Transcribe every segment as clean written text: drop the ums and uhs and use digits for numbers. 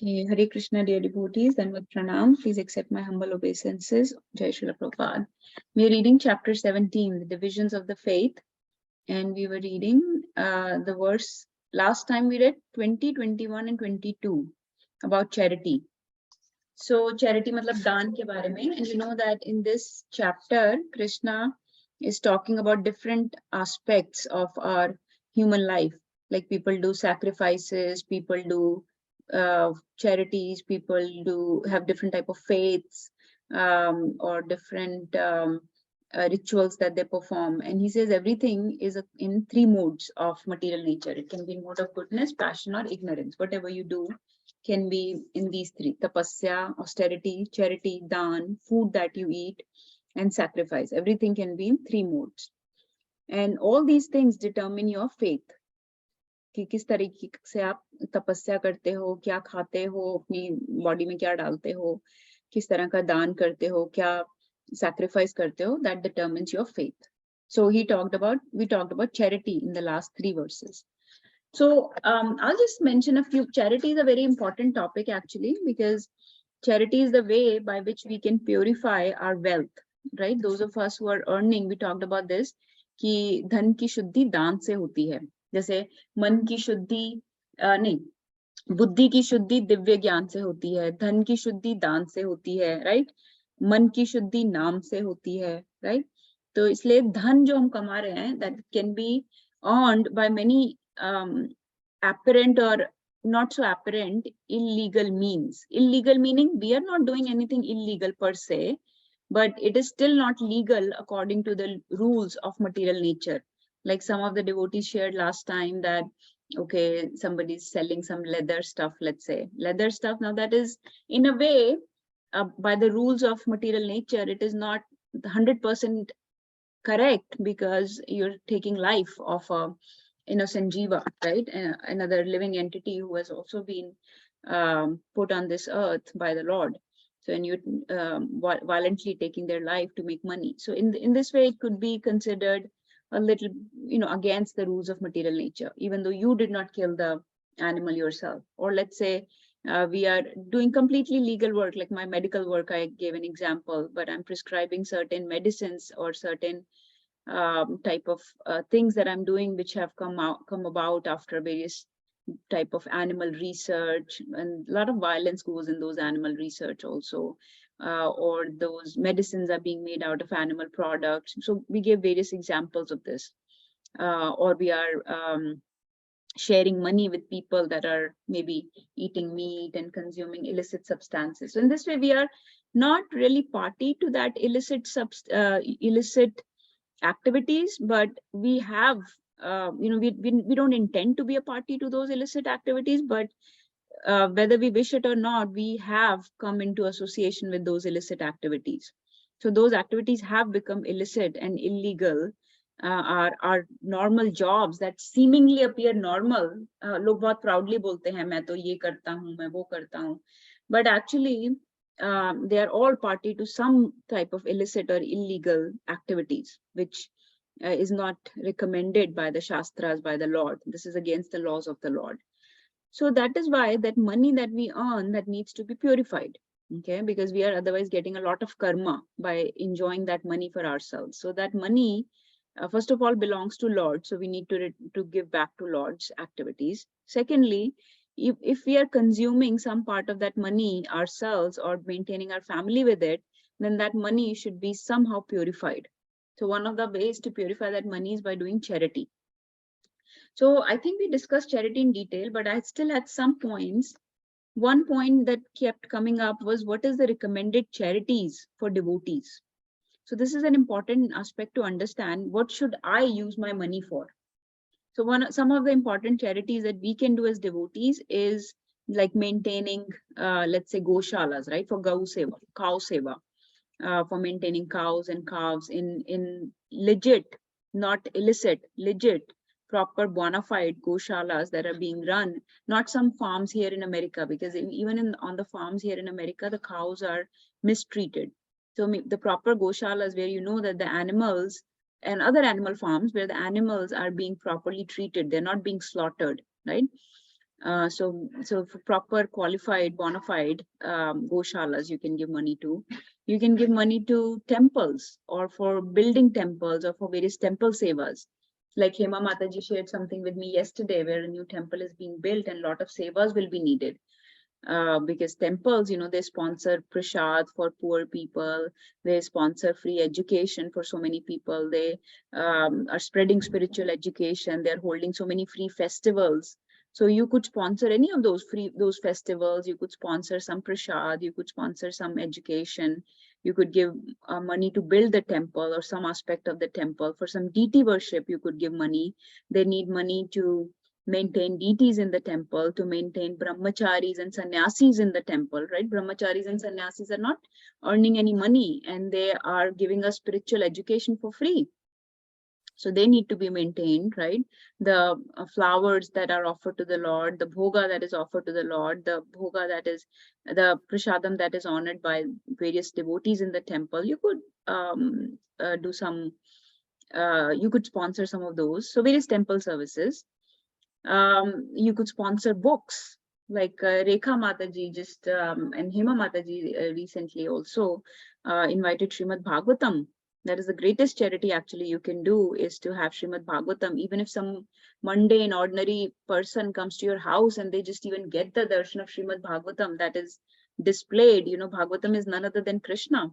Okay, Hare Krishna, dear devotees, and with pranam, please accept my humble obeisances. Jai Srila Prabhupada. We are reading chapter 17, the divisions of the faith, and we were reading the verse. Last time we read 20, 21, and 22 about charity. So charity matlab daan ke baare mein, and you know that in this chapter, Krishna is talking about different aspects of our human life. Like people do sacrifices, people do charities, people do have different type of faiths or different rituals that they perform. And he says everything is in three modes of material nature. It can be in mode of goodness, passion, or ignorance. Whatever you do can be in these three: tapasya, austerity, charity, dan, food that you eat, and sacrifice. Everything can be in three modes. And all these things determine your faith. कि किस तरीके से आप तपस्या करते हो, क्या खाते हो, अपनी बॉडी में क्या डालते हो, किस तरह का दान करते हो, क्या sacrifice करते हो, that determines your faith. So we talked about charity in the last three verses. So I'll just mention a few. Charity is a very important topic actually, because charity is the way by which we can purify our wealth, right? Those of us who are earning, we talked about this, कि धन की शुद्धि दान से होती है. जैसे मन की शुद्धि नहीं, बुद्धि की शुद्धि दिव्य ज्ञान से होती है, धन की शुद्धि दान से होती है, राइट? मन की शुद्धि नाम से होती है, राइट? तो इसलिए धन जो हम कमा रहे हैं, that can be earned by many apparent or not so apparent illegal means. Illegal meaning we are not doing anything illegal per se, but it is still not legal according to the rules of material nature. Like some of the devotees shared last time that, okay, somebody's selling some leather stuff, let's say. Leather stuff, now that is in a way, by the rules of material nature, it is not 100% correct, because you're taking life of a innocent jiva, right? Another living entity who has also been put on this earth by the Lord. So, and you violently taking their life to make money. So in this way, it could be considered a little, against the rules of material nature, even though you did not kill the animal yourself. Or let's say we are doing completely legal work, like my medical work, I gave an example, but I'm prescribing certain medicines or certain type of things that I'm doing, which have come about after various type of animal research, and a lot of violence goes in those animal research also, or those medicines are being made out of animal products. So we give various examples of this, or we are sharing money with people that are maybe eating meat and consuming illicit substances. So in this way, we are not really party to that illicit activities, but we have we don't intend to be a party to those illicit activities, but whether we wish it or not, we have come into association with those illicit activities. So those activities have become illicit and illegal. Our normal jobs that seemingly appear normal, लोग बहुत proudly बोलते हैं मैं तो ये करता हूँ, मैं वो करता हूँ, but actually they are all party to some type of illicit or illegal activities, which is not recommended by the Shastras, by the Lord. This is against the laws of the Lord. So that is why that money that we earn, that needs to be purified, okay? Because we are otherwise getting a lot of karma by enjoying that money for ourselves. So that money, first of all, belongs to Lord. So we need to give back to Lord's activities. Secondly, if we are consuming some part of that money ourselves or maintaining our family with it, then that money should be somehow purified. So one of the ways to purify that money is by doing charity. So I think we discussed charity in detail, but I still had some points. One point that kept coming up was, what is the recommended charities for devotees? So this is an important aspect to understand. What should I use my money for? So some of the important charities that we can do as devotees is like maintaining, let's say, goshalas, right? For gau seva, cow seva, for maintaining cows and calves in legit, not illicit, legit, proper bona fide goshalas that are being run, not some farms here in America, because even on the farms here in America, the cows are mistreated. So the proper goshalas where you know that the animals, and other animal farms where the animals are being properly treated, they're not being slaughtered, right? So for proper qualified, bona fide goshalas, you can give money to. You can give money to temples, or for building temples, or for various temple sevas. Like Hema Mataji shared something with me yesterday, where a new temple is being built and a lot of sevas will be needed. Because temples, they sponsor prasad for poor people, they sponsor free education for so many people, they are spreading spiritual education, they're holding so many free festivals. So you could sponsor any of those festivals, you could sponsor some prasad, you could sponsor some education, you could give money to build the temple or some aspect of the temple. For some deity worship, you could give money. They need money to maintain deities in the temple, to maintain brahmacharis and sannyasis in the temple, right? Brahmacharis and sannyasis are not earning any money, and they are giving us spiritual education for free. So they need to be maintained, right? The flowers that are offered to the Lord, the bhoga that is offered to the Lord, the bhoga that is the prasadam that is honored by various devotees in the temple. You could do some, you could sponsor some of those. So various temple services. You could sponsor books, like Rekha Mataji just and Hema Mataji recently also invited Srimad Bhagavatam. That is the greatest charity actually you can do, is to have Srimad Bhagavatam. Even if some mundane, ordinary person comes to your house and they just even get the darshan of Srimad Bhagavatam that is displayed, Bhagavatam is none other than Krishna.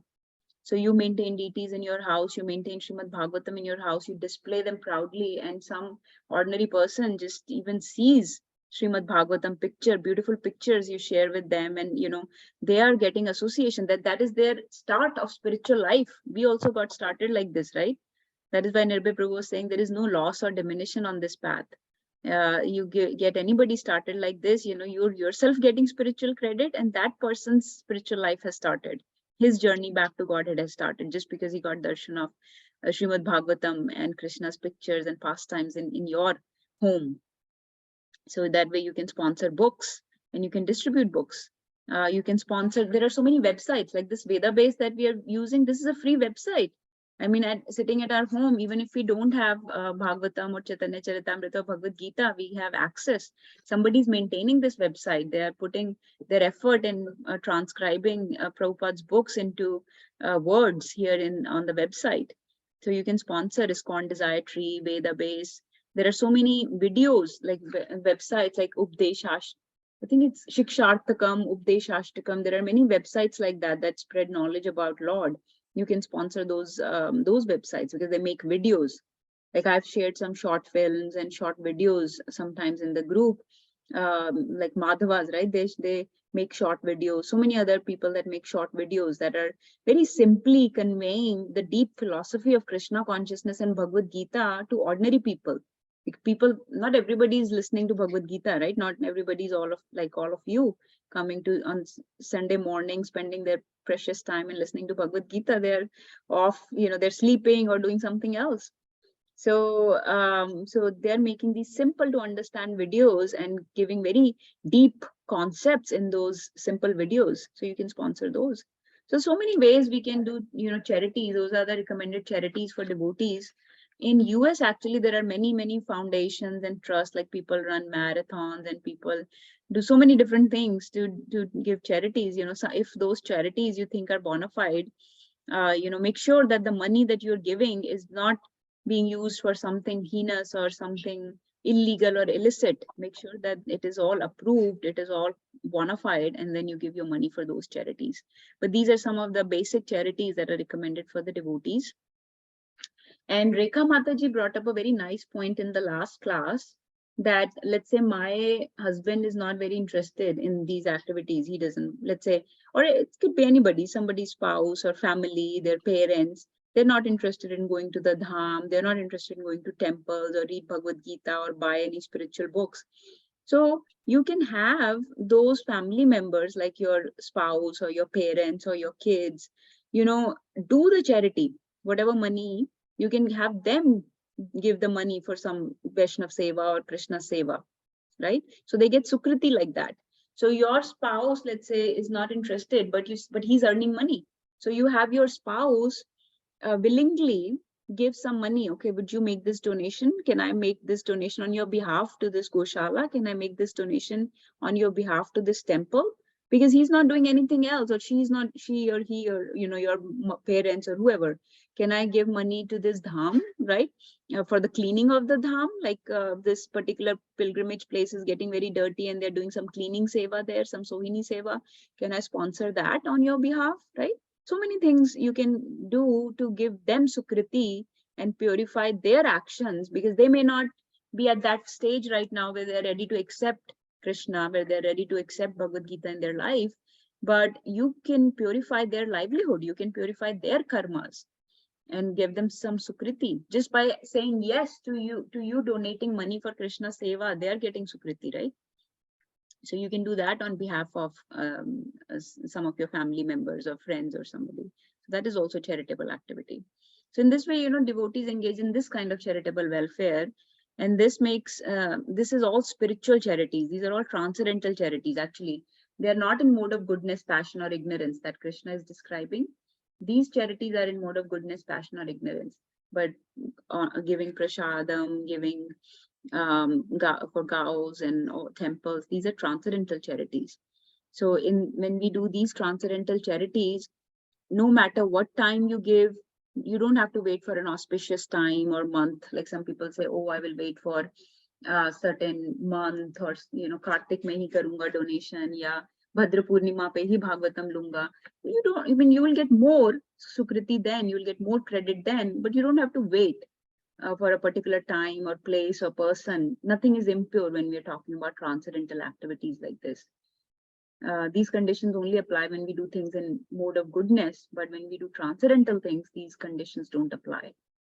So you maintain deities in your house, you maintain Srimad Bhagavatam in your house, you display them proudly, and some ordinary person just even sees Srimad Bhagavatam picture, beautiful pictures you share with them, and they are getting association, that is their start of spiritual life. We also got started like this, right? That is why Nirbhay Prabhu was saying there is no loss or diminution on this path. You get anybody started like this, you're yourself getting spiritual credit, and that person's spiritual life has started. His journey back to Godhead has started just because he got darshan of Srimad Bhagavatam and Krishna's pictures and pastimes in your home. So that way you can sponsor books and you can distribute books. You can sponsor, there are so many websites like this Veda base that we are using. This is a free website. I mean, sitting at our home, even if we don't have Bhagavatam or Chaitanya Charitamrita or Bhagavad Gita, we have access. Somebody's maintaining this website. They are putting their effort in transcribing Prabhupada's books into words here on the website. So you can sponsor ISKCON Desire Tree, Veda Base. There are so many videos, like websites like Updeshash. I think it's Shikshartakam, Updeshashtakam. There are many websites like that spread knowledge about Lord. You can sponsor those websites because they make videos. Like I've shared some short films and short videos sometimes in the group, like Madhavas, right? They make short videos. So many other people that make short videos that are very simply conveying the deep philosophy of Krishna consciousness and Bhagavad Gita to ordinary people. Like people, not everybody is listening to Bhagavad Gita, right? Not everybody is all of you coming to on Sunday morning, spending their precious time and listening to Bhagavad Gita. They're off, they're sleeping or doing something else. So so they're making these simple to understand videos and giving very deep concepts in those simple videos. So you can sponsor those. So many ways we can do, charities. Those are the recommended charities for devotees. In US, actually, there are many foundations and trusts, like people run marathons and people do so many different things to give charities. So if those charities you think are bona fide, make sure that the money that you're giving is not being used for something heinous or something illegal or illicit. Make sure that it is all approved, it is all bona fide, and then you give your money for those charities. But these are some of the basic charities that are recommended for the devotees. And Rekha Mataji brought up a very nice point in the last class, that let's say my husband is not very interested in these activities. He doesn't, let's say, or it could be anybody, somebody's spouse or family, their parents. They're not interested in going to the dham. They're not interested in going to temples or read Bhagavad Gita or buy any spiritual books. So you can have those family members, like your spouse or your parents or your kids, do the charity, whatever money, you can have them give the money for some Vaishnav Seva or Krishna Seva, right? So they get Sukriti like that. So your spouse, let's say, is not interested, but he's earning money. So you have your spouse willingly give some money. Okay, would you make this donation? Can I make this donation on your behalf to this Goshala? Can I make this donation on your behalf to this temple? Because he's not doing anything else, or she or he, or your parents or whoever. Can I give money to this dham, right? For the cleaning of the dham, like this particular pilgrimage place is getting very dirty and they're doing some cleaning seva there, some sohini seva. Can I sponsor that on your behalf, right? So many things you can do to give them sukriti and purify their actions, because they may not be at that stage right now where they're ready to accept Krishna, where they're ready to accept Bhagavad Gita in their life, but you can purify their livelihood, you can purify their karmas and give them some sukriti just by saying yes to you donating money for Krishna seva. They are getting sukriti, right? So you can do that on behalf of some of your family members or friends or somebody. So that is also charitable activity. So in this way, devotees engage in this kind of charitable welfare, and this makes this is all spiritual charities. These are all transcendental charities. Actually, they are not in mode of goodness, passion, or ignorance that Krishna is describing. These charities are in mode of goodness, passion, or ignorance, but giving prasadam, giving for cows and temples, these are transcendental charities. So when we do these transcendental charities, no matter what time you give, you don't have to wait for an auspicious time or month. Like some people say, oh, I will wait for a certain month, or Kartik mein hi karunga donation, ya Bhadra Purnima pe hi Bhagavatam lunga. You don't, you will get more sukriti then, you will get more credit then, but you don't have to wait for a particular time or place or person. Nothing is impure when we are talking about transcendental activities like this. These conditions only apply when we do things in mode of goodness, but when we do transcendental things, these conditions don't apply.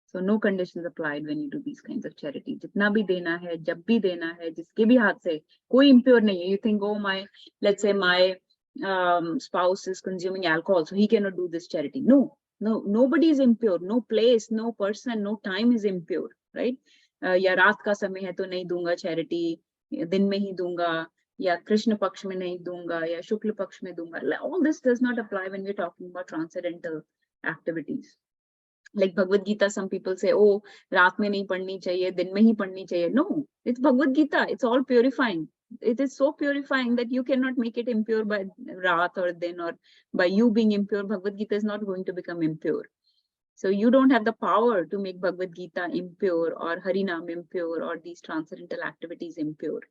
So no conditions applied when you do these kinds of charity. Jitna bhi dena hai, jab bhi dena hai, jiske bhi haath se, koi impure nahi hai. You think, oh, let's say my spouse is consuming alcohol, so he cannot do this charity. No, nobody is impure. No place, no person, no time is impure, right? Ya raat ka samay hai to nahi dunga charity, din mein hi dunga, या कृष्ण पक्ष में नहीं दूंगा या शुक्ल पक्ष में दूंगा. All this does not apply when we're talking about transcendental activities. Like Bhagavad Gita, some people say, oh, raat mein nahi padhni chahiye, din mein hi padhni chahiye. No, it's Bhagavad Gita. It's all purifying. It is so purifying that you cannot make it impure by raat or din, or by you being impure. Bhagavad Gita is not going to become impure. So you don't have the power to make Bhagavad Gita impure, or Harinam impure, or these transcendental activities impure.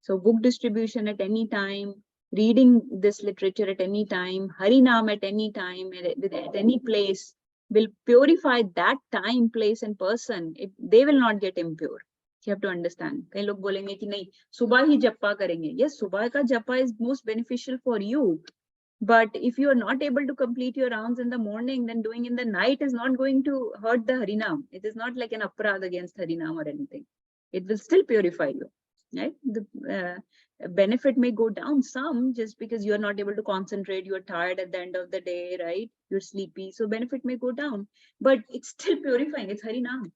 So book distribution at any time, reading this literature at any time, Harinam at any time, at any place, will purify that time, place, and person. They will not get impure. You have to understand. कई लोग बोलेंगे कि नहीं, सुबह ही जपा करेंगे. Yes, सुबह का जपा is most beneficial for you. But if you are not able to complete your rounds in the morning, then doing in the night is not going to hurt the Harinam. It is not like an aparad against Harinam or anything. It will still purify you. Right? The benefit may go down some just because you are not able to concentrate, you are tired at the end of the day, right? You're sleepy, so benefit may go down, but it's still purifying. It's Harinam.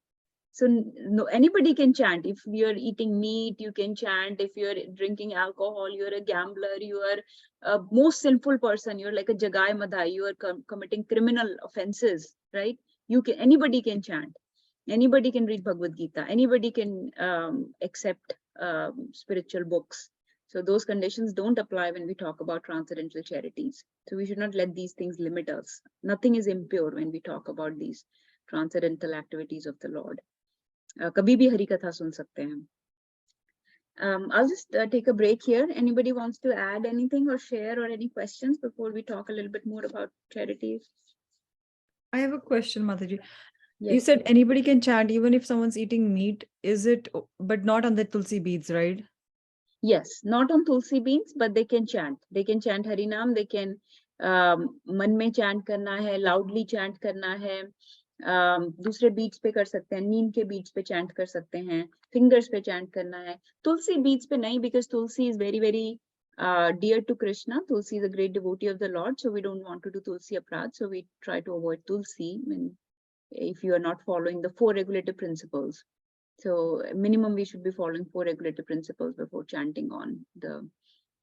So no, anybody can chant. If you're eating meat, you can chant. If you're drinking alcohol, you're a gambler, you are a most sinful person, you're like a jagai madhai, you are committing criminal offenses, right? Anybody can chant. Anybody can read Bhagavad Gita. Anybody can accept spiritual books. So those conditions don't apply when we talk about transcendental charities. So we should not let these things limit us. Nothing is impure when we talk about these transcendental activities of the Lord. कभी भी हरि कथा सुन सकते हैं. I'll just take a break here. Anybody wants to add anything or share or any questions before we talk a little bit more about charities? I have a question, Mataji. Yes. You said anybody can chant even if someone's eating meat, is it, but not on the tulsi beads, right? Yes, not on tulsi beans, but they can chant. They can chant Harinam. They can मन में chant करना है, loudly chant करना है. दूसरे beats पे कर सकते हैं, नीम के बीट्स पे चैंट कर सकते हैं, फिंगर्स पे चैंट करना है. तुलसी बीट्स पे नहीं, because tulsi is very, very dear to Krishna. Tulsi is a great devotee of the Lord, so we don't want to do tulsi aparad. So we try to avoid tulsi if you are not following the 4 regulative principles. So minimum we should be following 4 regulative principles before chanting on the.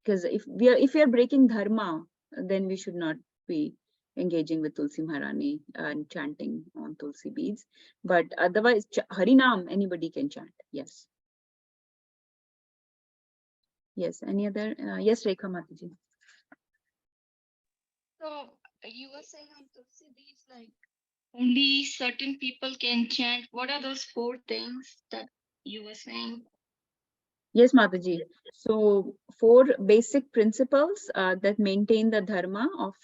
Because if we are breaking dharma, then we should not be engaging with Tulsi Maharani and chanting on Tulsi beads. But otherwise, Harinam, anybody can chant. Yes. Yes. Any other? Yes, Rekha Mataji. So you were saying on Tulsi beads, like only certain people can chant. What are those 4 things that you were saying? Yes, Mataji. So 4 basic principles that maintain the dharma of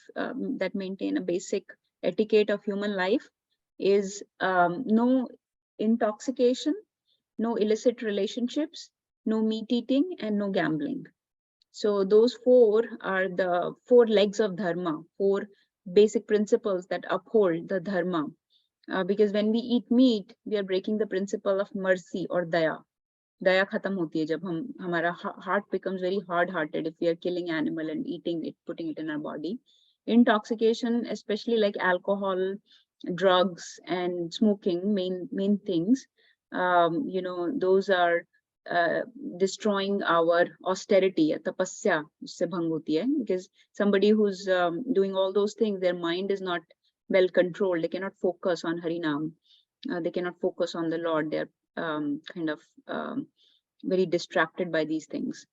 that maintain a basic etiquette of human life is no intoxication, no illicit relationships, no meat eating, and no gambling. So those 4 are the 4 legs of dharma, 4 basic principles that uphold the dharma. Because when we eat meat, we are breaking the principle of mercy or daya. दया खत्म होती है जब हमारा heart becomes very hard hearted if we are killing animal and eating it, putting it in our body. Intoxication, especially like alcohol, drugs and smoking, main things, those are destroying our austerity, tapasya usse bhang hoti hai, because somebody who's doing all those things, their mind is not well controlled, they cannot focus on harinam, they cannot focus on the Lord, they're kind of very distracted by these things.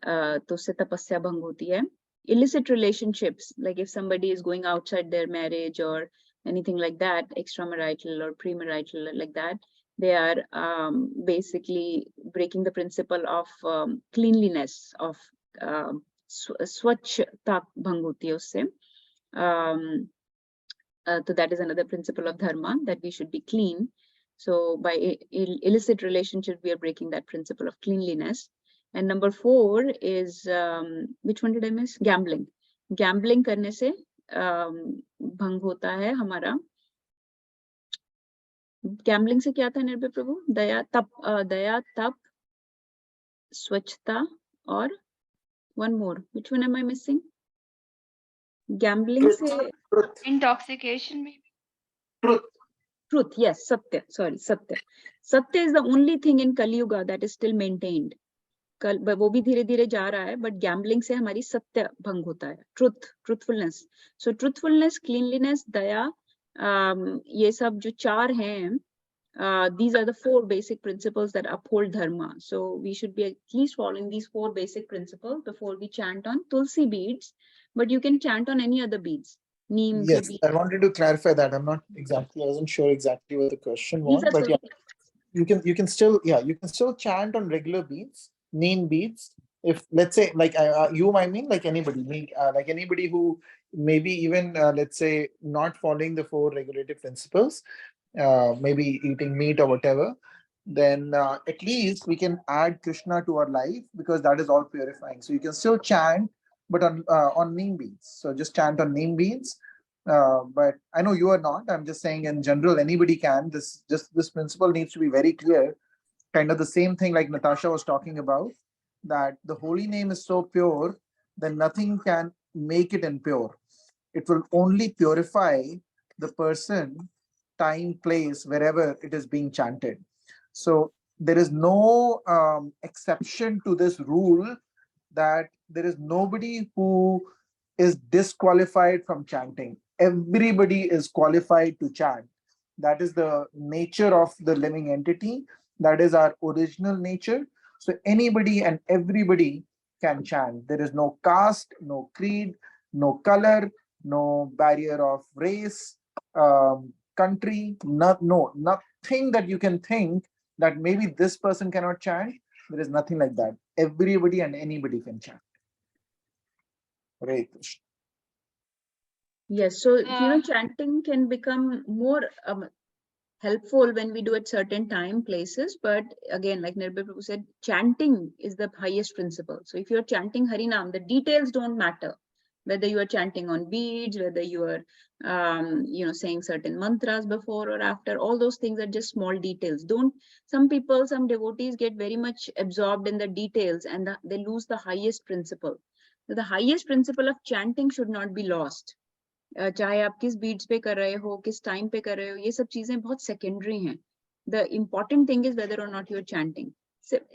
तो उससे तपस्या भंग होती है. Illicit relationships, like if somebody is going outside their marriage or anything like that, extramarital or premarital like that, they are basically breaking the principle of cleanliness, of swachhta bhang hoti hai usse. So that is another principle of dharma, that we should be clean. So by illicit relationship, we are breaking that principle of cleanliness. And number 4 is, which one did I miss? Gambling. Gambling करने से भंग होता है हमारा. Gambling से क्या था निर्भय प्रभु? दया तप, स्वच्छता और one more. Which one am I missing? Gambling से Intoxication, maybe. Truth, yes, Satya. Sorry, Satya. Satya is the only thing in Kali Yuga that is still maintained. वो भी धीरे धीरे जा रहा है, but gambling से हमारी सत्य भंग होता है. Truthfulness. So truthfulness, cleanliness, दया, ये सब जो 4 हैं, these are the 4 basic principles that uphold dharma. So we should be at least following these 4 basic principles before we chant on Tulsi beads, but you can chant on any other beads. Neem, yes, I wanted to clarify that. I wasn't sure exactly what the question was, but yeah, you can still chant on regular beads, neem beads. If let's say like I mean like anybody who maybe even let's say not following the 4 regulative principles, maybe eating meat or whatever, then at least we can add Krishna to our life, because that is all purifying. So you can still chant, but on neem beads. So just chant on neem beads. But I know you are not. I'm just saying in general, anybody can. This principle needs to be very clear. Kind of the same thing like Natasha was talking about, that the holy name is so pure that nothing can make it impure. It will only purify the person, time, place, wherever it is being chanted. So there is no exception to this rule, that there is nobody who is disqualified from chanting. Everybody is qualified to chant. That is the nature of the living entity. That is our original nature. So anybody and everybody can chant. There is no caste, no creed, no color, no barrier of race, country, nothing that you can think that maybe this person cannot chant. There is nothing like that. Everybody and anybody can chant. Right. Yes, so chanting can become more helpful when we do at certain time, places. But again, like Nirbhay Prabhu said, chanting is the highest principle. So if you're chanting Harinam, the details don't matter. Whether you are chanting on beads, whether you are, saying certain mantras before or after, all those things are just small details. Some devotees get very much absorbed in the details and they lose the highest principle. So the highest principle of chanting should not be lost. चाहे आप किस beats पे कर रहे हो, किस time पे कर रहे हो, ये सब चीजें बहुत सेकेंडरी हैं. The important thing is whether or not you're chanting.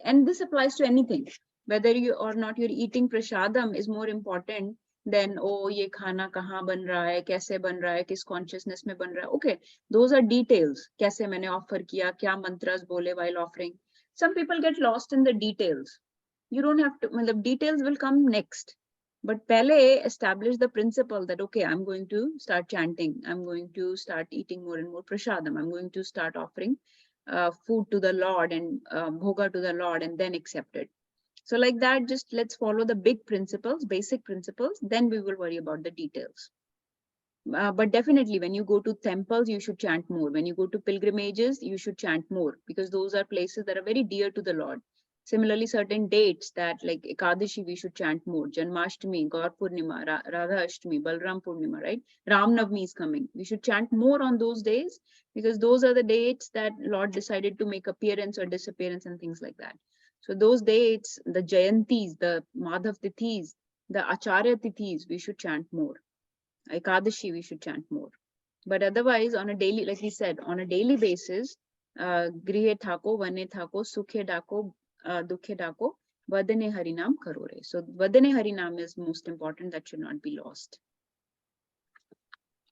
And this applies to anything. Whether you or not you're eating prasadam is more important then oh ye khana kahan ban raha hai, kaise ban raha hai, kis consciousness mein ban raha hai. Okay, those are details. Kaise maine offer kiya, kya mantras bole while offering. Some people get lost in the details. You don't have to, the details will come next. But pehle establish the principle that okay, I'm going to start chanting, I'm going to start eating more and more prasadam, I'm going to start offering food to the Lord and bhoga to the Lord, and then accept it. So like that, just let's follow the big principles, basic principles, then we will worry about the details. But definitely when you go to temples, you should chant more. When you go to pilgrimages, you should chant more, because those are places that are very dear to the Lord. Similarly, certain dates that like Ekadashi, we should chant more. Janmashtami, Gaur Purnima, Radha Ashtami, Balram Purnima, right? Ram Navami is coming. We should chant more on those days, because those are the dates that Lord decided to make appearance or disappearance and things like that. So those dates, the Jayantis, the Madhav Tithis, the Acharya Tithis, we should chant more. Ekadashi, we should chant more. But otherwise, on a daily, like we said, on a daily basis, grihe thako, vane thako, sukhe dako, dukhe dako, vadane harinam karore. So vadane harinam is most important. That should not be lost.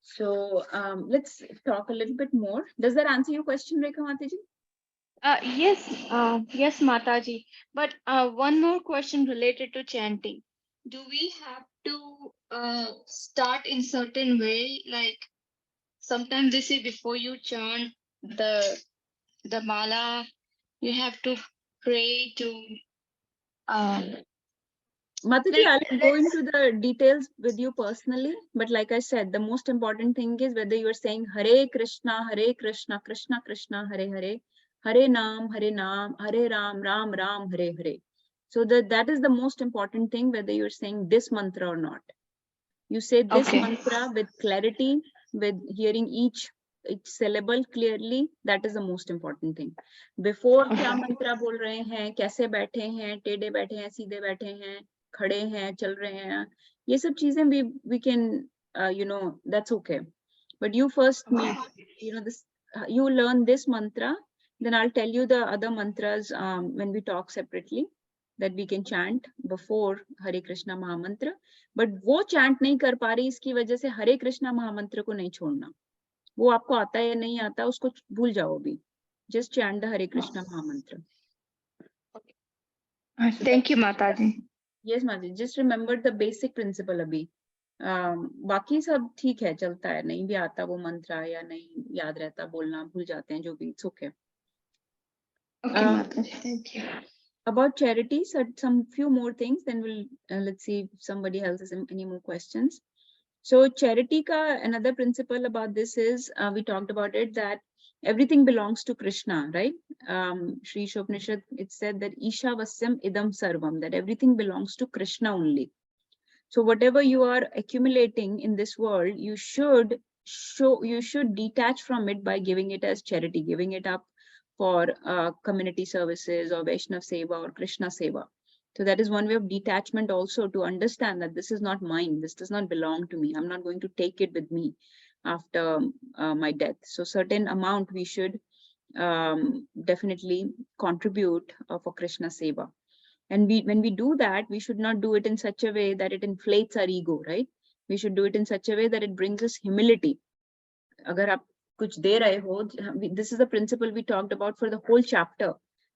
So let's talk a little bit more. Does that answer your question, Rekha Mataji? Yes, Mataji. But one more question related to chanting. Do we have to start in certain way? Like sometimes they say before you chant the mala, you have to pray to. Mataji, I'll go into the details with you personally. But like I said, the most important thing is whether you are saying Hare Krishna, Krishna Krishna, Hare Hare, Hare Nam, Hare Ram, Ram Ram, Hare Hare. So that is the most important thing, whether you're saying this mantra or not. You say this mantra with clarity, with hearing each syllable clearly. That is the most important thing. Before क्या mantra बोल रहे हैं, कैसे बैठे हैं, टेढ़े बैठे हैं, सीधे बैठे हैं, खड़े हैं, चल रहे हैं, ये सब चीजें we can that's okay. But you first meet, this, you learn this mantra, then I'll tell you the other mantras when we talk separately, that we can chant before Hare Krishna Mahamantra. But वो chant नहीं कर पा रही, इसकी वजह से Hare Krishna Mahamantra को नहीं छोड़ना. वो आपको आता है या नहीं आता, उसको भूल जाओ अभी. Just chant the Hare Krishna Mahamantra. Thank you, Mataji. Yes, Mataji. Just remember the basic principle अभी. बाकी सब ठीक है, चलता है, नहीं भी आता वो मंत्र या नहीं याद रहता, बोलना भूल जाते हैं, जो भी, it's okay. Okay, Mataji. Thank you. About charity, so some few more things, then we'll let's see if somebody else has any more questions. So charity ka another principle about this is, we talked about it, that everything belongs to Krishna, right? Shri Shopnishad, it said that Isha Vasyam Idam Sarvam, that everything belongs to Krishna only. So whatever you are accumulating in this world, you should detach from it by giving it as charity, giving it up for community services or Vaishnav Seva or Krishna Seva. So that is one way of detachment also, to understand that this is not mine, this does not belong to me, I'm not going to take it with me after my death. So certain amount we should definitely contribute for Krishna Seva. And when we do that, we should not do it in such a way that it inflates our ego, right? We should do it in such a way that it brings us humility. Agar aap kuch de rahe ho, this is the principle we talked about for the whole chapter.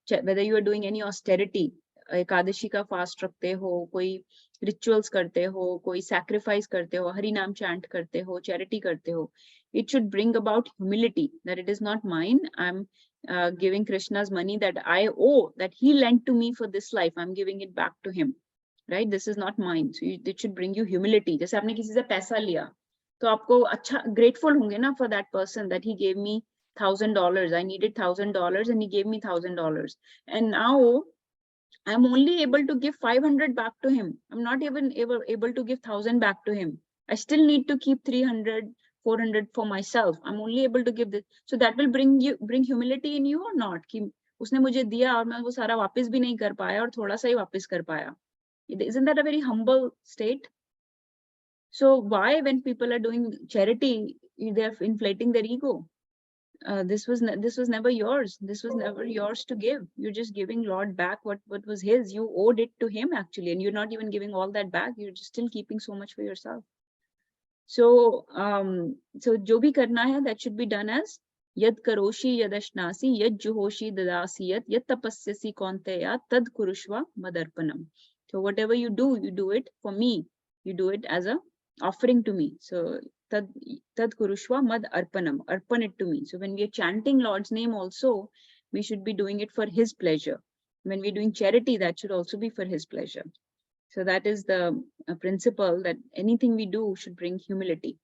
Whether you are doing any austerity, Ekadashi ka fast rakhte ho, koi rituals karte ho, koi sacrifice karte ho, Hari Naam chant karte ho, charity karte ho, it should bring about humility, that it is not mine, I'm giving Krishna's money that I owe, that he lent to me for this life, I'm giving it back to him, right? This is not mine. So it should bring you humility. जैसे आपने किसी से पैसा लिया, तो आपको अच्छा grateful होंगे ना for that person that he gave me $1,000. I needed $1,000 and he gave me $1,000. And now I'm only able to give 500 back to him. I'm not even able to give 1,000 back to him. I still need to keep 300, 400 for myself. I'm only able to give this. So that will bring humility in you or not? कि उसने मुझे दिया और मैं वो सारा वापस भी नहीं कर पाया और थोड़ा सा ही वापस कर पाया. Isn't that a very humble state? So why, when people are doing charity, they're inflating their ego? this was never yours. This was never yours to give. You're just giving Lord back what was his. You owed it to him actually, and you're not even giving all that back. You're just still keeping so much for yourself. So so jo bhi karna hai, that should be done as yad karoshi yadashnasi yad juhoshi dadasiyat yad tapasyasi kaunteya tad kurushva madarpanam. So whatever you do it for me. You do it as a offering to me. So tad kurushva mad arpanam, arpan it to me. So when we are chanting Lord's name also, we should be doing it for his pleasure. When we're doing charity, that should also be for his pleasure. So that is the principle, that anything we do should bring humility.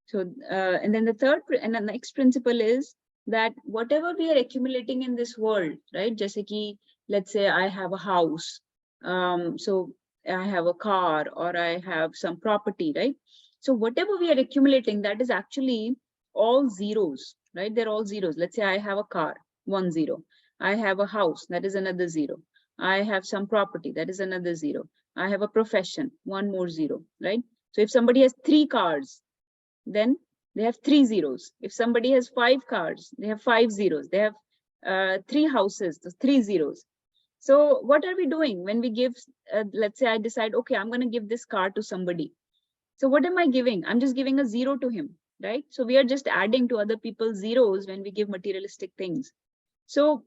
So and then the next principle is that whatever we are accumulating in this world, right? Jaise ki, let's say I have a house, so I have a car, or I have some property, right? So whatever we are accumulating, that is actually all zeros, right? They're all zeros. Let's say I have a car, 1 0. I have a house, that is another 0. I have some property, that is another 0. I have a profession, 1 more 0, right? So if somebody has 3 cars, then they have 3 zeros. If somebody has 5 cars, they have 5 zeros. They have 3 houses, 3 zeros. So what are we doing when we give, let's say I decide, okay, I'm going to give this car to somebody. So what am I giving? I'm just giving a 0 to him, right? So we are just adding to other people's zeros when we give materialistic things. So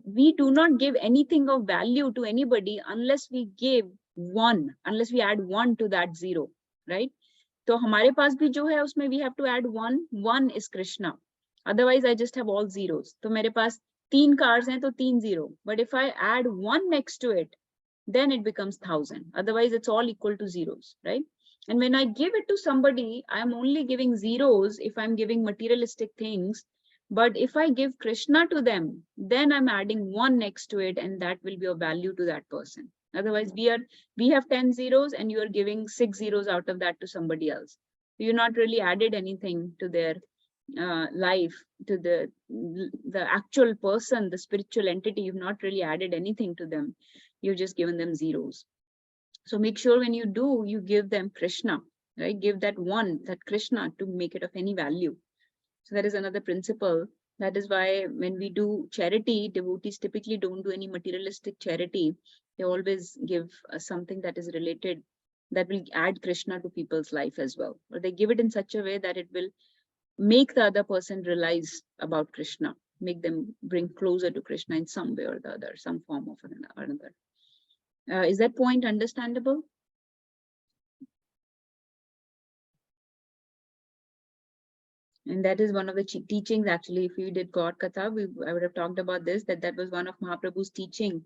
we do not give anything of value to anybody unless we give 1, unless we add 1 to that 0, right? So हमारे पास भी जो है उसमें we have to add 1 is Krishna. Otherwise I just have all zeros. तो मेरे पास 3 cars हैं तो 3 0. But if I add 1 next to it, then it becomes 1000. Otherwise it's all equal to zeros, right? And when I give it to somebody, I'm only giving zeros if I'm giving materialistic things. But if I give Krishna to them, then I'm adding 1 next to it, and that will be of value to that person. Otherwise, we have 10 zeros and you are giving 6 zeros out of that to somebody else. You're not really added anything to their life, to the actual person, the spiritual entity. You've not really added anything to them. You've just given them zeros. So make sure when you do, you give them Krishna, right? Give that 1, that Krishna, to make it of any value. So that is another principle. That is why when we do charity, devotees typically don't do any materialistic charity. They always give something that is related, that will add Krishna to people's life as well. Or they give it in such a way that it will make the other person realize about Krishna, make them bring closer to Krishna in some way or the other, some form of another. Is that point understandable? And that is one of the teachings, actually. If we did God Katha, I would have talked about this, that was one of Mahaprabhu's teaching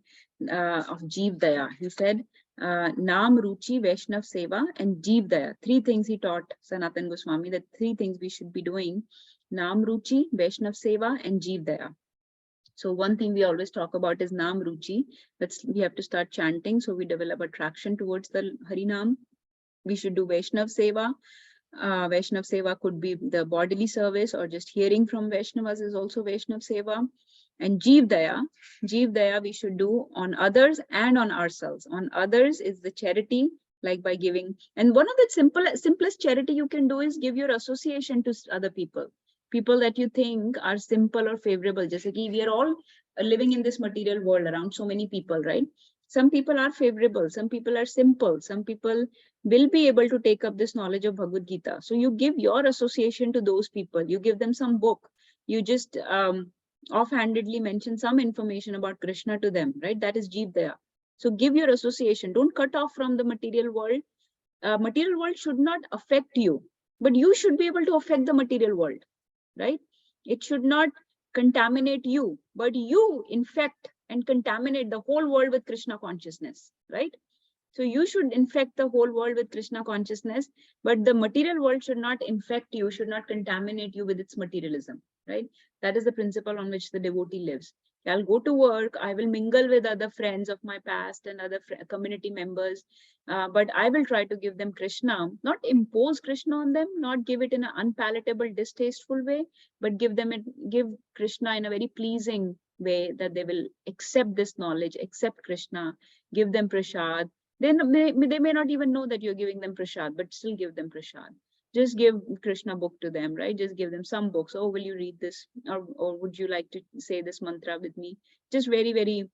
of Jeev Daya. He said, Naam, Ruchi, Vaishnav Seva, and Jeev Daya. 3 things he taught Sanatan Goswami, that 3 things we should be doing: Naam, Ruchi, Vaishnav Seva, and Jeev Daya. So one thing we always talk about is Naam Ruchi. We have to start chanting, so we develop attraction towards the Harinam. We should do Vaishnav Seva. Vaishnav Seva could be the bodily service, or just hearing from Vaishnavas is also Vaishnav Seva. And Jeev Daya we should do on others and on ourselves. On others is the charity, like by giving. And one of the simplest charity you can do is give your association to other people. People that you think are simple or favorable. Just like we are all living in this material world around so many people, right? Some people are favorable, some people are simple, some people will be able to take up this knowledge of Bhagavad Gita. So you give your association to those people. You give them some book. You just offhandedly mention some information about Krishna to them, right? That is Jeev Daya. So give your association. Don't cut off from the material world. Material world should not affect you, but you should be able to affect the material world, right? It should not contaminate you, but you infect and contaminate the whole world with Krishna consciousness, right? So you should infect the whole world with Krishna consciousness, but the material world should not infect you, should not contaminate you with its materialism, right? That is the principle on which the devotee lives. I'll go to work, I will mingle with other friends of my past and other community members, but I will try to give them Krishna, not impose Krishna on them, not give it in an unpalatable, distasteful way, but give Krishna in a very pleasing way, that they will accept this knowledge, accept Krishna, give them prasad. Then they may not even know that you're giving them prasad, but still give them prasad. just give Krishna book to them, right? Just give them some books. Oh, will you read this? Or would you like to say this mantra with me? Just very, very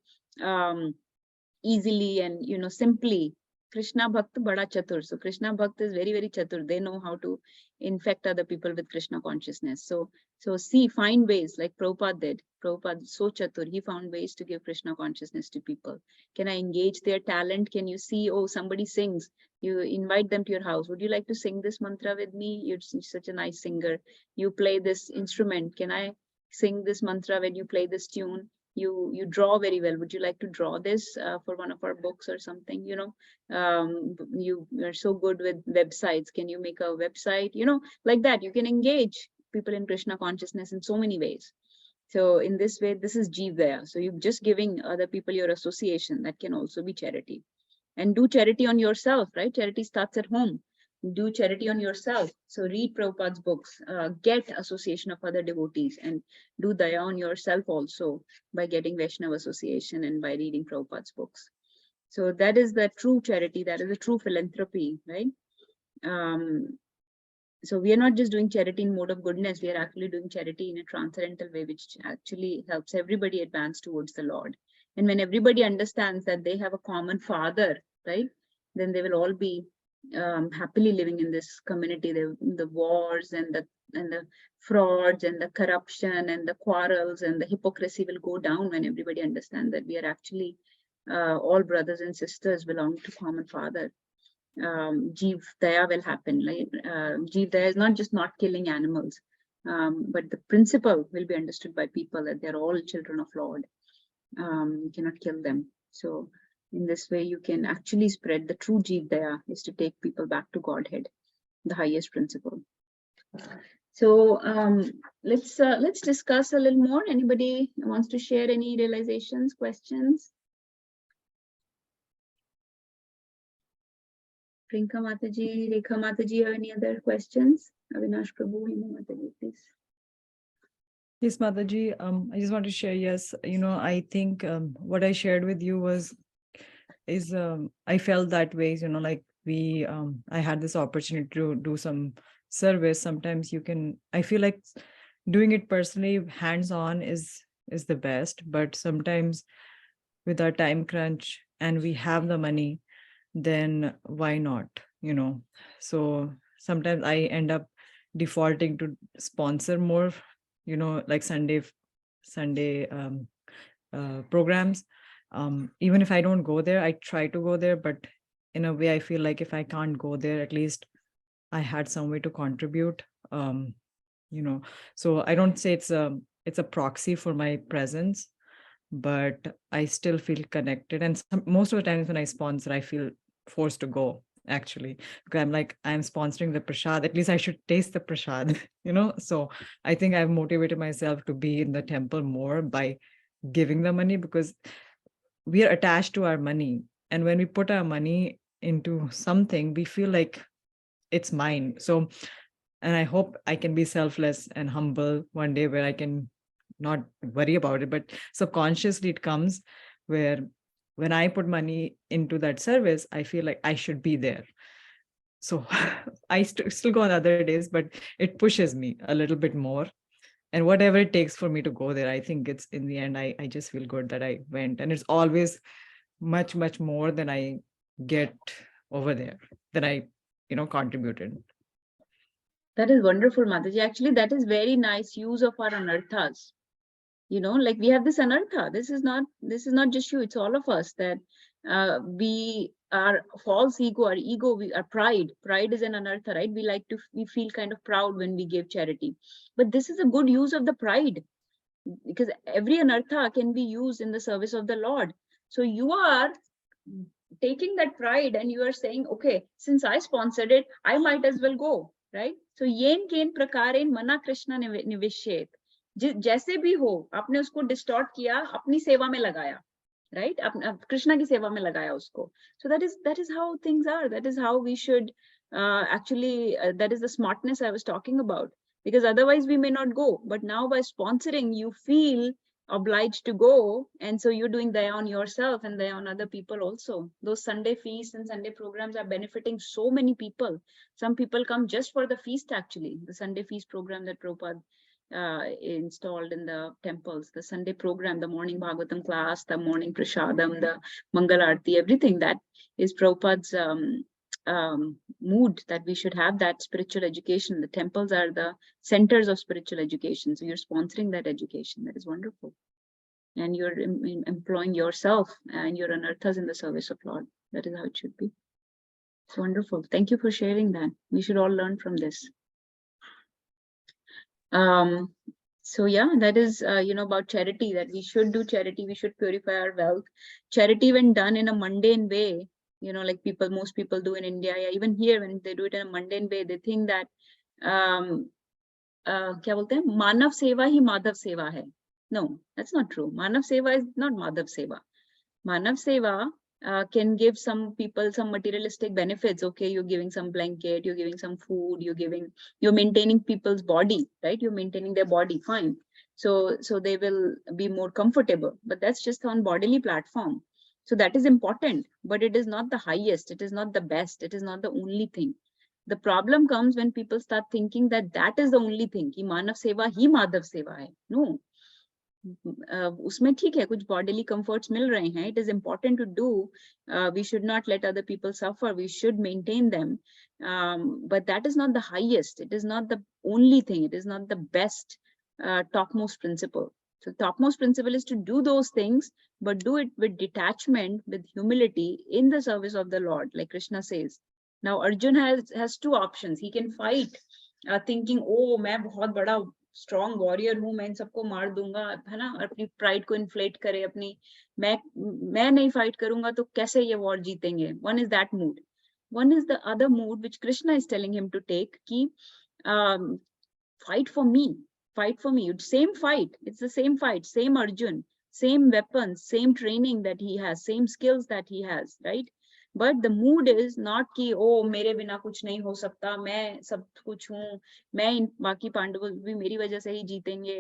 easily and, you know, simply. Krishna Bhakt Bada Chatur. So Krishna Bhakt is very, very chatur. They know how to infect other people with Krishna consciousness. So see, find ways like Prabhupada did. Prabhupada is so chatur. He found ways to give Krishna consciousness to people. Can I engage their talent? Can you see, oh, somebody sings. You invite them to your house. Would you like to sing this mantra with me? You're such a nice singer. You play this instrument. Can I sing this mantra when you play this tune? You draw very well. Would you like to draw this for one of our books or something? You know, you are so good with websites. Can you make a website? You know, like that. You can engage people in Krishna consciousness in so many ways. So in this way, this is Jeev Daya. So you're just giving other people your association. That can also be charity. And do charity on yourself, right? Charity starts at home. Do charity on yourself. So read Prabhupada's books, get association of other devotees, and do daya on yourself also by getting Vaishnava association and by reading Prabhupada's books. So that is the true charity. That is the true philanthropy, right? So we are not just doing charity in mode of goodness. We are actually doing charity in a transcendental way, which actually helps everybody advance towards the Lord. And when everybody understands that they have a common father, right, then they will all be happily living in this community. The wars and the frauds and the corruption and the quarrels and the hypocrisy will go down when everybody understands that we are actually all brothers and sisters belong to common father. Jeev Daya will happen. Like Jeev Daya is not just not killing animals, but the principle will be understood by people that they're all children of Lord. You cannot kill them. So in this way, you can actually spread the true Jeev Daya is to take people back to Godhead, the highest principle. So let's discuss a little more. Anybody wants to share any realizations, questions? Prinka Mataji, Rekha Mataji, have any other questions? Avinash Prabhu, Hima Mataji, please. Yes, Mataji, I just want to share, yes, you know, I think what I shared with you is I felt that way, you know, like I had this opportunity to do some service. Sometimes I feel like doing it personally, hands-on is the best, but sometimes with our time crunch and we have the money, then why not, you know? So sometimes I end up defaulting to sponsor more, you know, like Sunday programs. Even if I don't go there, I try to go there, but in a way I feel like if I can't go there, at least I had some way to contribute, you know. So I don't say it's a proxy for my presence, but I still feel connected. And most of the times when I sponsor, I feel forced to go, actually, because I'm sponsoring the prasad, at least I should taste the prasad, you know. So I think I've motivated myself to be in the temple more by giving the money, because we are attached to our money, and when we put our money into something, we feel like it's mine. So, and I hope I can be selfless and humble one day where I can not worry about it, but subconsciously it comes where when I put money into that service, I feel like I should be there. So I still go on other days, but it pushes me a little bit more. And whatever it takes for me to go there, I think it's in the end, I just feel good that I went. And it's always much, much more than I get over there, than I, you know, contributed. That is wonderful, Mataji. Actually, that is very nice use of our anarthas. You know, like we have this anartha. This is not just you, it's all of us, that we are false ego, our pride is an anartha, right? We feel kind of proud when we give charity, but this is a good use of the pride, because every anartha can be used in the service of the Lord. So you are taking that pride and you are saying, okay, since I sponsored it, I might as well go, right? So yen ken prakarein mana Krishna nivishet. जैसे भी हो आपने उसको distort किया, अपनी सेवा में लगाया, right? कृष्णा की सेवा में लगाया उसको. So that is how things are. That is how we should actually, that is the smartness I was talking about, because otherwise we may not go. But now by sponsoring, you feel obliged to go, and so you're doing daya on yourself and daya on other people also. Those Sunday feasts and Sunday programs are benefiting so many people. Some people come just for the feast, actually. The Sunday feast program that Prabhupada installed in the temples, the Sunday program, the morning Bhagavatam class, the morning Prashadam, the Mangal Arti, everything that is Prabhupada's mood, that we should have that spiritual education. The temples are the centers of spiritual education. So you're sponsoring that education. That is wonderful. And you're employing yourself and your anarthas in the service of Lord. That is how it should be. It's wonderful. Thank you for sharing that. We should all learn from this. So yeah, that is, about charity, that we should do charity. We should purify our wealth. Charity, when done in a mundane way, like most people do in India, yeah, even here, when they do it in a mundane way, they think that, क्या बोलते हैं, मानव सेवा ही माधव सेवा है. No, that's not true. Manav Seva is not Madhav Seva. Manav Seva can give some people some materialistic benefits. Okay, you're giving some blanket, you're giving some food, you're maintaining people's body, right? You're maintaining their body, fine. So they will be more comfortable, but that's just on bodily platform. So that is important, but it is not the highest. It is not the best. It is not the only thing. The problem comes when people start thinking that that is the only thing. Ki Manav Seva hi Madhav Seva hai. No. उसमें ठीक है, कुछ bodily comforts मिल रहे हैं. It is important to do. We should not let other people suffer. We should maintain them. But that is not the highest. It is not the only thing. It is not the best topmost principle. So topmost principle is to do those things, but do it with detachment, with humility, in the service of the Lord, like Krishna says. Now Arjun has two options. He can fight, thinking, oh, मैं बहुत बड़ा strong warrior हूं, मैं इन सबको मार दूंगा, है ना, अपनी प्राइड को इन्फ्लेट करे, अपनी मैं नहीं फाइट करूंगा तो कैसे ये वॉर जीतेंगे. One is that mood. One is the other mood which Krishna is telling him to take, कि fight for me, same fight, it's the same fight, same Arjun, same weapons, same training that he has, same skills that he has, right? But the mood is not कि ओ मेरे बिना कुछ नहीं हो सकता, मैं सब कुछ हूँ, मैं बाकी पांडव भी मेरी वजह से ही जीतेंगे,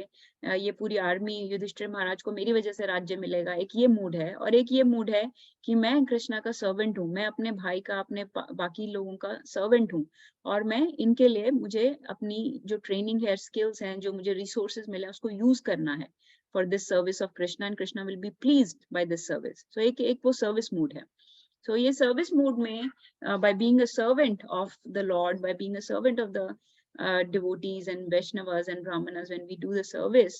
ये पूरी आर्मी युधिष्ठिर महाराज को मेरी वजह से राज्य मिलेगा. एक ये मूड है. और एक ये मूड है कि मैं कृष्णा का सर्वेंट हूँ, मैं अपने भाई का, अपने बाकी लोगों का सर्वेंट हूँ, और मैं इनके लिए, मुझे अपनी जो ट्रेनिंग है, स्किल्स हैं, जो मुझे रिसोर्सेज मिले, उसको यूज करना है for this service of Krishna, and Krishna will be pleased by this service. So एक वो सर्विस मूड है. So ये service mood में, by being a servant of the Lord, by being a servant of the devotees and Vaishnavas and Brahmanas, when we do the service,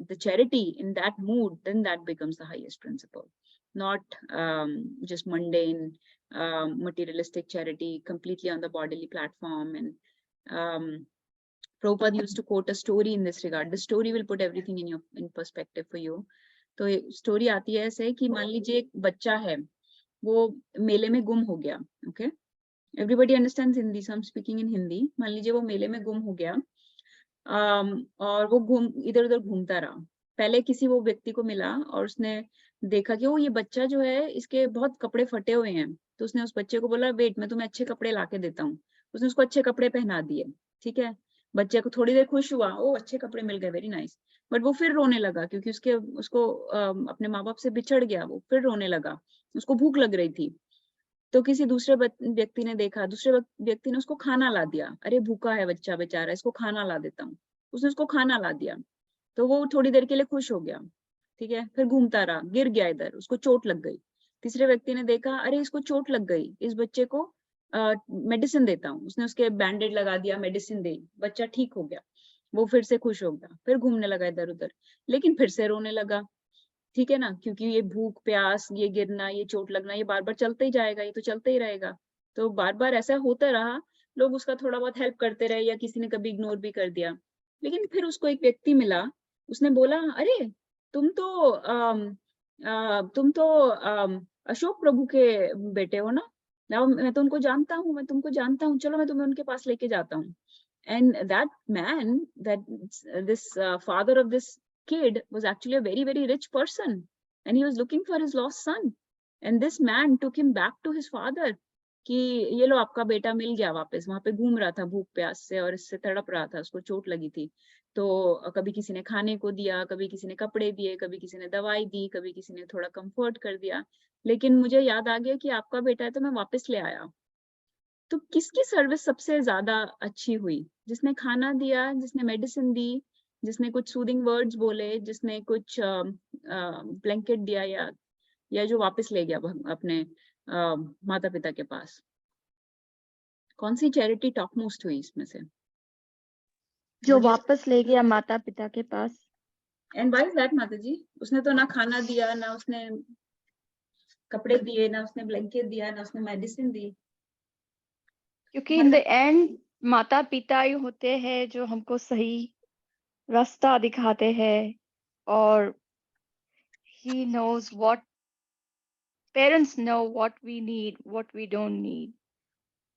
the charity in that mood, then that becomes the highest principle. Not just mundane, materialistic charity, completely on the bodily platform. And Prabhupada used to quote a story in this regard. The story will put everything in perspective for you. तो story आती है ऐसे कि मान लीजिए एक बच्चा है, वो मेले में गुम हो गया. Okay, everybody understands Hindi, so I am speaking in Hindi. मान लीजिए वो मेले में गुम हो गया, और वो इधर उधर घूमता रहा. पहले किसी वो व्यक्ति को मिला और उसने देखा कि वो ये बच्चा जो है, इसके बहुत कपड़े फटे हुए हैं. तो उसने उस बच्चे को बोला, वेट, मैं तुम्हें अच्छे कपड़े ला के देता हूँ. उसने उसको अच्छे कपड़े पहना दिए. ठीक है, बच्चे को थोड़ी देर खुश हुआ, ओ अच्छे कपड़े मिल गए, वेरी नाइस. बट वो फिर रोने लगा, क्योंकि उसको अपने माँ बाप से बिछड़ गया. वो फिर रोने लगा, उसको भूख लग रही थी. तो किसी दूसरे व्यक्ति ने देखा, दूसरे व्यक्ति ने उसको खाना ला दिया. अरे भूखा है बच्चा बेचारा, इसको खाना ला देता हूँ. उसने उसको खाना ला दिया, तो वो थोड़ी देर के लिए खुश हो गया. ठीक है, फिर घूमता रहा, गिर गया इधर, उसको चोट लग गई. तीसरे व्यक्ति ने देखा, अरे इसको चोट लग गई, इस बच्चे को मेडिसिन देता हूँ. उसने उसके बैंडेज लगा दिया, मेडिसिन दी, बच्चा ठीक हो गया. वो फिर से खुश हो गया, फिर घूमने लगा इधर उधर, लेकिन फिर से रोने लगा. ठीक है ना, क्योंकि ये भूख प्यास, ये गिरना, ये चोट लगना, ये बार बार चलते ही जाएगा, ये तो चलते ही रहेगा. तो बार बार ऐसा होता रहा. लोग उसका थोड़ा बहुत हेल्प करते रहे, या किसी ने कभी इग्नोर भी कर दिया. लेकिन फिर उसको एक व्यक्ति मिला, उसने बोला, अरे तुम तो अशोक प्रभु के बेटे हो ना, मैं तो उनको जानता हूँ, मैं तुमको जानता हूँ, चलो मैं तुम्हें उनके पास लेके जाता हूँ. And that man, this father of this kid was actually a very, very rich person, and he was looking for his lost son. And this man took him back to his father, कि ये लो आपका बेटा मिल गया वापस, वहां पे घूम रहा था भूख प्यास से और इससे तड़प रहा था, उसको चोट लगी थी। तो कभी किसी ने खाने को दिया, कभी किसी ने कपड़े दिए, कभी किसी ने दवाई दी, कभी किसी ने थोड़ा कंफर्ट कर दिया, लेकिन मुझे याद आ गया कि आपका बेटा है तो मैं वापस ले आया। तो किसकी सर्विस सबसे ज्यादा अच्छी हुई? जिसने खाना दिया, जिसने मेडिसिन दी, जिसने कुछ सूदिंग वर्ड्स बोले, जिसने कुछ ब्लैंकेट दिया, या जो वापस ले गया अपने माता पिता के पास? कौन सी चैरिटी टॉप मोस्ट हुई इसमें से? जो वापस ले गया माता पिता के पास। एंड व्हाई इज दैट माता जी? उसने तो ना खाना दिया, ना उसने कपड़े दिए, ना उसने ब्लैंकेट दिया, ना उसने मेडिसिन दी। क्योंकि इन द एंड माता पिता ही होते हैं जो हमको सही रास्ता दिखाते हैं, और he knows what parents know what we need, what we don't need.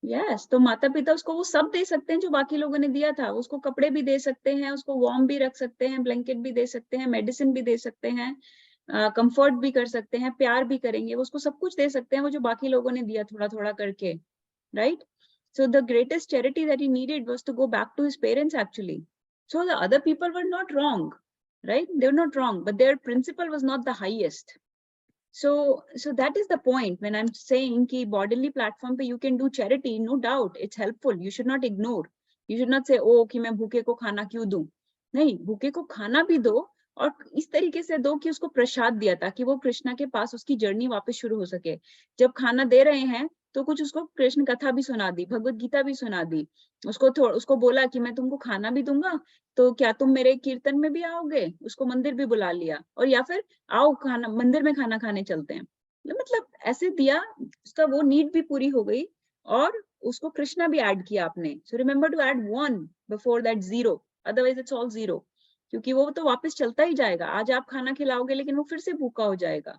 Yes, तो माता पिता उसको वो सब दे सकते हैं जो बाकी लोगों ने दिया था। उसको कपड़े भी दे सकते हैं, उसको वार्म भी रख सकते हैं, ब्लैंकेट भी दे सकते हैं, मेडिसिन भी दे सकते हैं, कंफर्ट भी कर सकते हैं, प्यार भी करेंगे, वो उसको सब कुछ दे सकते हैं वो जो बाकी लोगों ने दिया थोड़ा थोड़ा करके, right? So the greatest charity that he needed was to go back to his parents actually. So the other people were not wrong, right? They were not wrong, but their principle was not the highest. So that is the point when I'm saying ki bodily platform pe you can do charity, no doubt it's helpful, you should not ignore. You should not say oh कि मैं भूखे को खाना क्यों दूं? नहीं, भूखे को खाना भी दो, और इस तरीके से दो कि उसको प्रसाद दिया ताकि वो कृष्णा के पास उसकी जर्नी वापस शुरू हो सके। जब खाना दे रहे हैं तो कुछ उसको कृष्ण कथा भी सुना दी, भगवत गीता भी सुना दी, उसको बोला कि मैं तुमको खाना भी दूंगा तो क्या तुम मेरे कीर्तन में भी आओगे? उसको मंदिर भी बुला लिया, और या फिर आओ खाना मंदिर में खाना खाने चलते हैं। मतलब ऐसे दिया, उसका वो नीड भी पूरी हो गई, और उसको कृष्णा भी ऐड किया आपने। So remember to add 1 before that 0, otherwise it's all 0, क्योंकि वो तो वापस चलता ही जाएगा। आज आप खाना खिलाओगे लेकिन वो फिर से भूखा हो जाएगा,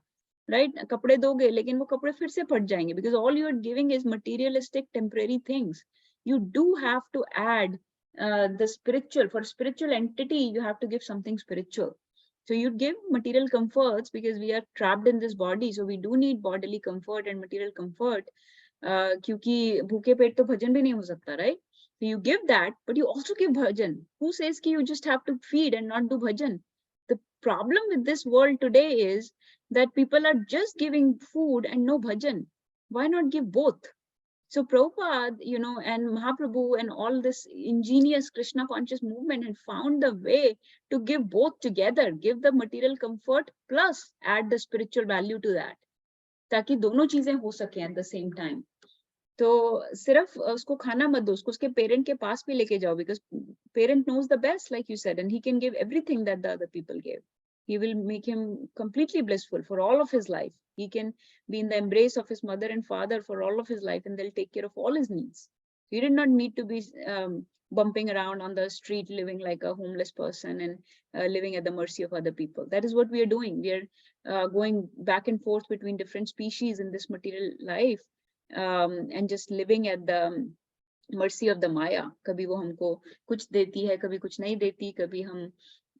राइट? कपड़े दोगे लेकिन वो कपड़े फिर से फट जाएंगे, because all you are giving is materialistic temporary things. You do have to add the spiritual. For spiritual entity you have to give something spiritual. So you give material comforts because we are trapped in this body, so we do need bodily comfort and material comfort, क्योंकि भूखे पेट तो भजन भी नहीं हो सकता, right? So you give that, but you also give bhajan. Who says ki you just have to feed and not do bhajan? The problem with this world today is that people are just giving food and no bhajan. Why not give both? So Prabhupada, and Mahaprabhu and all this ingenious Krishna conscious movement had found the way to give both together, give the material comfort plus add the spiritual value to that, ताकि दोनों चीजें हो सके at the same time. तो सिर्फ उसको खाना मत दो, उसको उसके पेरेंट के पास भी लेके जाओ, because parent knows the best, like you said, and he can give everything that the other people gave. He will make him completely blissful for all of his life. He can be in the embrace of his mother and father for all of his life, and they'll take care of all his needs. He did not need to be bumping around on the street, living like a homeless person and living at the mercy of other people. That is what we are doing. We are going back and forth between different species in this material life, and just living at the mercy of the Maya. कभी वो हमको कुछ देती है, कभी कुछ नहीं देती, कभी हम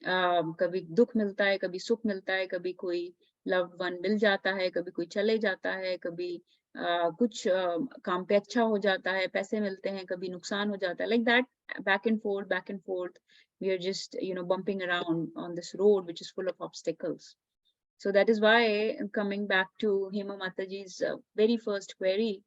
कभी दुख मिलता है, कभी सुख मिलता है, कभी कोई लव्ड वन मिल जाता है, कभी कोई चले जाता है, कभी कुछ काम पे अच्छा हो जाता है, पैसे मिलते हैं, कभी नुकसान हो जाता है, like that, back and forth we are just bumping around on this road which is full of obstacles. So that is why, coming back to Hema Mataji's very first query,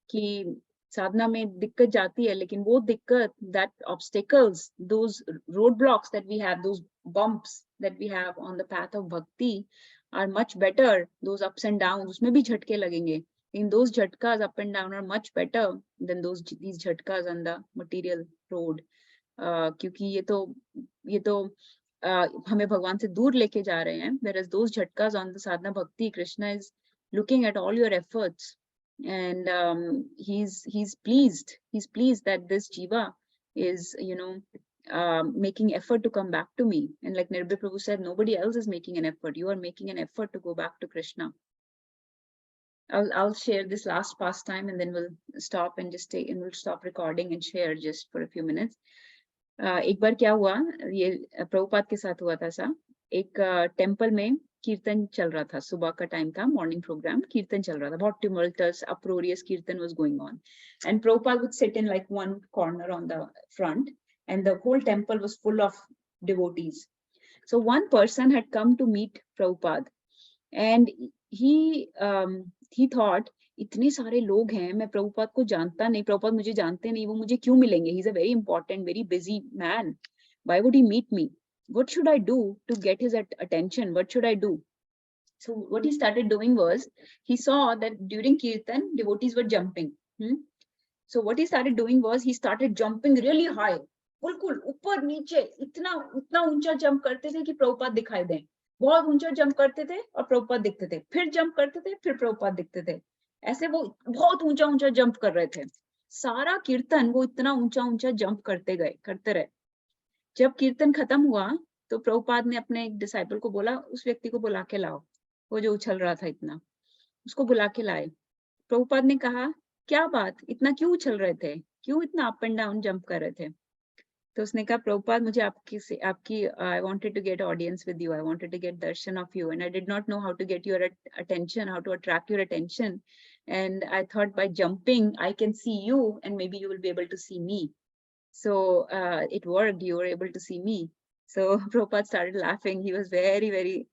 कि साधना में दिक्कत जाती है, लेकिन वो दिक्कत, that obstacles, those roadblocks that we have, those bumps that we have on the path of bhakti are much better. Those ups and downs, उसमें भी झटके लगेंगे, in those jhatkas up and down are much better than these jhatkas on the material road. क्योंकि ये तो हमें भगवान से दूर लेके जा रहे हैं, whereas those jhatkas on the sadhana bhakti, Krishna is looking at all your efforts, and he's pleased that this jiva is making effort to come back to me. And like Nirbhay Prabhu said, nobody else is making an effort, you are making an effort to go back to Krishna. I'll share this last pastime and then we'll stop and just take, and we'll stop recording and share just for a few minutes. एक बार क्या हुआ, ये प्रभुपाद के साथ हुआ था ऐसा, एक टेम्पल में कीर्तन चल रहा था, सुबह का टाइम था, मॉर्निंग प्रोग्राम, कीर्तन चल रहा था, बहुत tumultuous, uproarious kirtan was going on, and Prabhupada would sit in like one corner on the front, and the whole temple was full of devotees. So one person had come to meet Prabhupada, and he thought, इतने सारे लोग हैं, मैं प्रभुपाद को जानता नहीं, प्रभुपाद मुझे जानते नहीं, वो मुझे क्यों मिलेंगे? He's a very important, very busy man. Why would he meet me? What should I do to get his attention? What should I do? So what he started doing was, he saw that during Kirtan, devotees were jumping. So what he started doing was, he started jumping really high. बिल्कुल ऊपर नीचे इतना ऊंचा jump करते थे कि प्रभुपाद दिखाई दें. बहुत ऊंचा जंप करते थे और प्रभुपाद दिखते थे, फिर जंप करते थे, फिर प्रभुपाद दिखते थे. ऐसे वो बहुत ऊंचा जंप कर रहे थे. सारा कीर्तन वो इतना ऊंचा जंप करते रहे. जब कीर्तन खत्म हुआ तो प्रभुपाद ने अपने एक डिसाइपल को बोला, उस व्यक्ति को बुला के लाओ, वो जो उछल रहा था इतना, उसको बुला के लाए. प्रभुपाद ने कहा, क्या बात, इतना क्यों उछल रहे थे, क्यों इतना अप एंड डाउन जंप कर रहे थे? तो उसने कहा, प्रभुपाद मुझे आपकी I wanted to get audience with you, I wanted to get darshan of you, and I did not know how to get your attention, how to attract your attention, and I thought by jumping I can see you and maybe you will be able to see me. So it worked, you were able to see me. So Prabhupada started laughing. He was very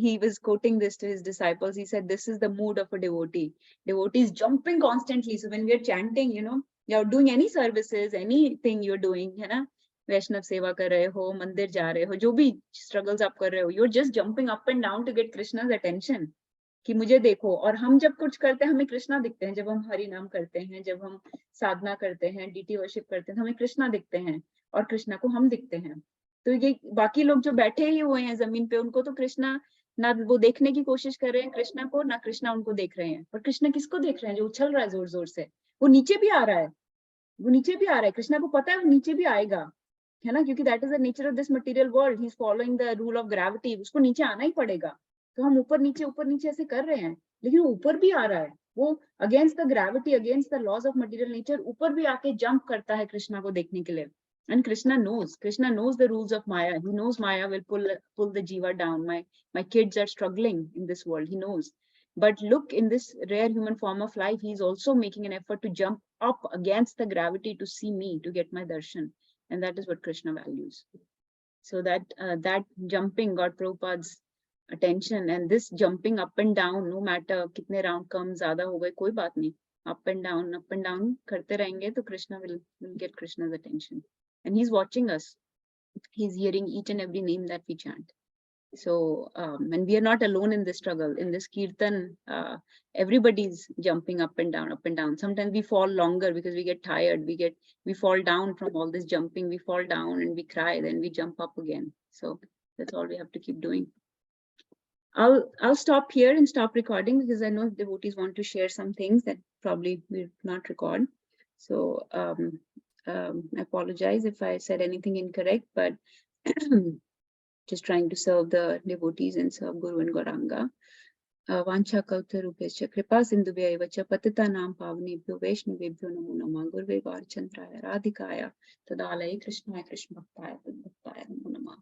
he was quoting this to his disciples. He said, this is the mood of a devotee. Devotee is jumping constantly. So when we are chanting, you're doing any services, anything you're doing, है ना, वैष्णव सेवा कर रहे हो, मंदिर जा रहे हो, जो भी struggles आप कर रहे हो, you're just jumping up and down to get Krishna's attention. कि मुझे देखो. और हम जब कुछ करते हैं हमें कृष्णा दिखते हैं, जब हम हरि नाम करते हैं, जब हम साधना करते हैं, डीटी वर्शिप करते हैं, हमें कृष्णा दिखते हैं और कृष्णा को हम दिखते हैं. तो ये बाकी लोग जो बैठे ही हुए हैं जमीन पे, उनको तो कृष्णा ना वो देखने की कोशिश कर रहे हैं कृष्णा को, ना कृष्णा उनको देख रहे हैं. और कृष्णा किसको देख रहे हैं? जो उछल रहा है जोर जोर से, वो नीचे भी आ रहा है, वो नीचे भी आ रहा है. कृष्णा को पता है वो नीचे भी आएगा, है ना, क्योंकि that is the nature of this material world. He is following the rule of gravity. उसको नीचे आना ही पड़ेगा. तो हम ऊपर नीचे ऐसे कर रहे हैं, लेकिन वो ऊपर भी आ रहा है. वो against the gravity, against the laws of material nature ऊपर भी आके जंप करता है कृष्णा को देखने के लिए. And Krishna knows the rules of Maya. He knows Maya will pull the jiva down. My kids are struggling in this world. He knows. But look, in this rare human form of life, he is also making an effort to jump up against the gravity to see me, to get my darshan. And that is what Krishna values. So that jumping got Prabhupada's attention, and this jumping up and down, no matter kitne round come, zyada ho gaye, koi baat nahi. Up and down karte rahenge to Krishna will get Krishna's attention. And he's watching us. He's hearing each and every name that we chant. So, and we are not alone in this struggle. In this kirtan, everybody's jumping up and down. Sometimes we fall longer because we get tired. We fall down from all this jumping. We fall down and we cry. Then we jump up again. So that's all we have to keep doing. I'll stop here and stop recording because I know devotees want to share some things that probably we'll not record. So I apologize if I said anything incorrect, but just trying to serve the devotees and serve Guru and Gauranga. Vancha kauta rupescha kripa sindhubhyaiva cha patitanam pavanebhyo vaishnavebhyo namo namah gurve varchandraya radhikaya tadalai krishnaya krishna bhaktaya namo namah.